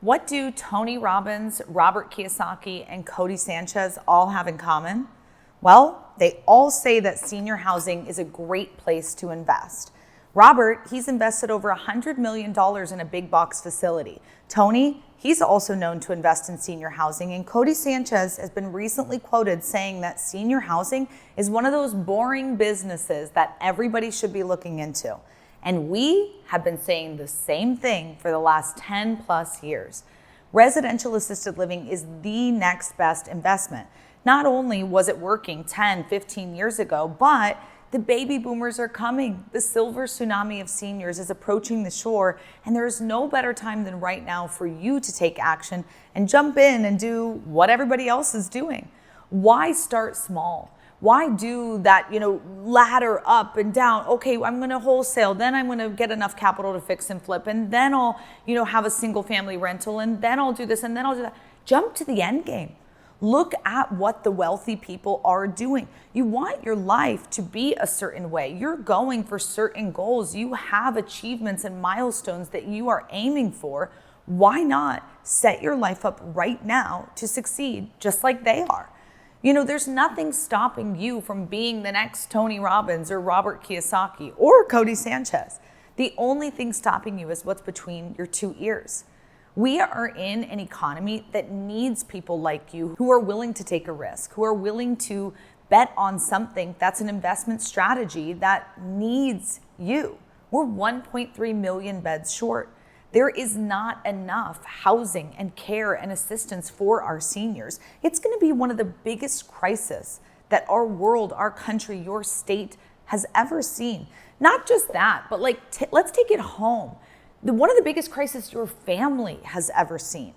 What do Tony Robbins, Robert Kiyosaki, and Codie Sanchez all have in common? Well, they all say that senior housing is a great place to invest. Robert, he's invested over $100 million in a big box facility. Tony, he's also known to invest in senior housing, and Codie Sanchez has been recently quoted saying that senior housing is one of those boring businesses that everybody should be looking into. And we have been saying the same thing for the last 10 plus years. Residential assisted living is the next best investment. Not only was it working 10, 15 years ago, but the baby boomers are coming. The silver tsunami of seniors is approaching the shore, and there is no better time than right now for you to take action and jump in and do what everybody else is doing. Why start small? Why do that, ladder up and down? Okay, I'm going to wholesale, then I'm going to get enough capital to fix and flip, and then I'll, have a single family rental, and then I'll do this, and then I'll do that. Jump to the end game. Look at what the wealthy people are doing. You want your life to be a certain way. You're going for certain goals. You have achievements and milestones that you are aiming for. Why not set your life up right now to succeed just like they are? There's nothing stopping you from being the next Tony Robbins or Robert Kiyosaki or Codie Sanchez. The only thing stopping you is what's between your two ears. We are in an economy that needs people like you who are willing to take a risk, who are willing to bet on something that's an investment strategy that needs you. We're 1.3 million beds short. There is not enough housing and care and assistance for our seniors. It's going to be one of the biggest crises that our world, our country, your state has ever seen. Not just that, but let's take it home. One of the biggest crises your family has ever seen.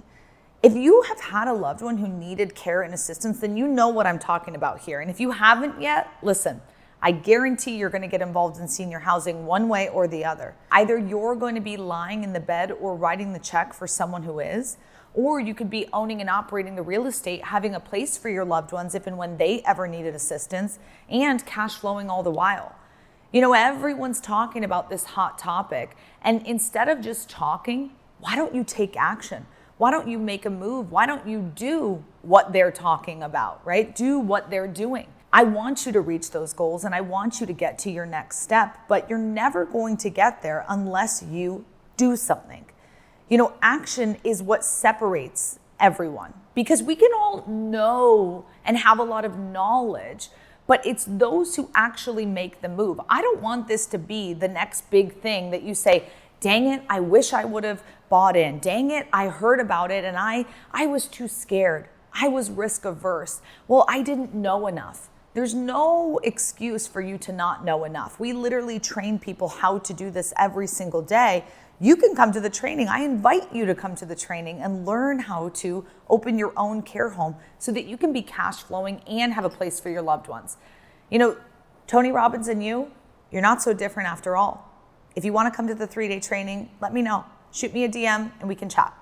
If you have had a loved one who needed care and assistance, then you know what I'm talking about here. And if you haven't yet, listen, I guarantee you're going to get involved in senior housing one way or the other. Either you're going to be lying in the bed or writing the check for someone who is, or you could be owning and operating the real estate, having a place for your loved ones if and when they ever needed assistance, and cash flowing all the while. Everyone's talking about this hot topic, and instead of just talking, why don't you take action? Why don't you make a move? Why don't you do what they're talking about, right? Do what they're doing. I want you to reach those goals, and I want you to get to your next step, but you're never going to get there unless you do something. Action is what separates everyone, because we can all know and have a lot of knowledge, but it's those who actually make the move. I don't want this to be the next big thing that you say, dang it, I wish I would have bought in. Dang it, I heard about it and I was too scared. I was risk averse. Well, I didn't know enough. There's no excuse for you to not know enough. We literally train people how to do this every single day. You can come to the training. I invite you to come to the training and learn how to open your own care home so that you can be cash flowing and have a place for your loved ones. Tony Robbins and you're not so different after all. If you want to come to the 3-day training, let me know. Shoot me a DM and we can chat.